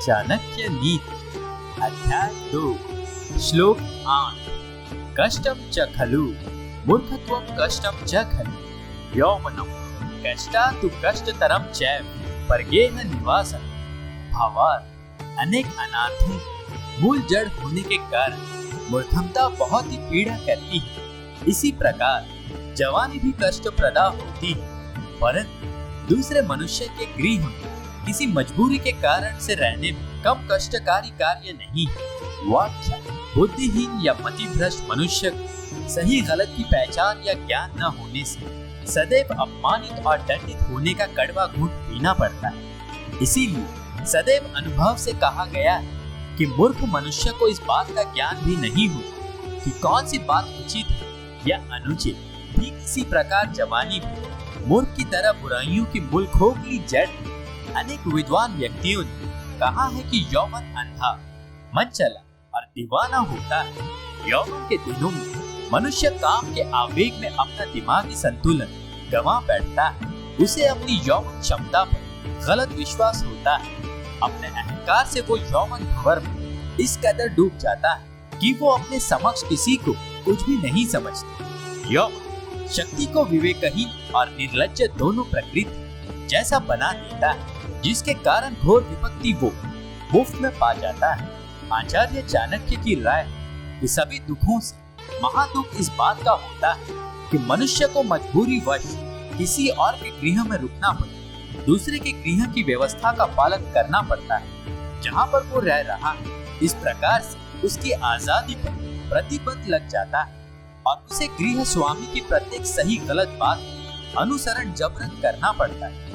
चाणक्य नीति अध्याय 2 श्लोक 8 कष्टम च खलु मूर्खत्वं कष्टम च खलु यौवनम कष्टातु कष्टतरम चैव परगेह निवासः। भावार्थ अनेक अनाथों मूल जड़ होने के कारण मूर्खता बहुत ही पीड़ा करती है। इसी प्रकार जवानी भी कष्ट प्रदा होती है, परंतु दूसरे मनुष्य के गृह में किसी मजबूरी के कारण से रहने में कम कष्टकारी कार्य नहीं है। व्याख्या बुद्धिहीन या मतिभ्रष्ट मनुष्य को सही गलत की पहचान या ज्ञान न होने से सदैव अपमानित और दंडित होने का कड़वा घूंट पीना पड़ता है। इसीलिए सदैव अनुभव से कहा गया है कि मूर्ख मनुष्य को इस बात का ज्ञान भी नहीं होता कि कौन सी बात उचित है या अनुचित। ठीक इसी प्रकार जवानी भी मूर्ख की तरह बुराइयों की मूल खोखली जड़। अनेक विद्वान व्यक्तियों ने कहा है कि यौवन अंधा मन चला और दीवाना होता है। यौवन के दिनों में मनुष्य काम के आवेग में अपना दिमागी संतुलन गंवा बैठता है। उसे अपनी यौवन क्षमता पर गलत विश्वास होता है। अपने अहंकार से वो यौवन भंवर में इस कदर डूब जाता है कि वो अपने समक्ष किसी को कुछ भी नहीं समझता। यौवन शक्ति को विवेकहीन और निर्लज्ज दोनों प्रकृति जैसा बना देता है, जिसके कारण घोर विपत्ति वो मुफ्त में पा जाता है। आचार्य चाणक्य की राय कि सभी दुखों से महादुख इस बात का होता है कि मनुष्य को मजबूरी वश किसी और के गृह में रुकना पड़े, दूसरे के गृह की व्यवस्था का पालन करना पड़ता है जहाँ पर वो रह रहा है। इस प्रकार से उसकी आजादी पर प्रतिबंध लग जाता है और उसे गृह स्वामी की प्रत्येक सही गलत बात अनुसरण जबरन करना पड़ता है।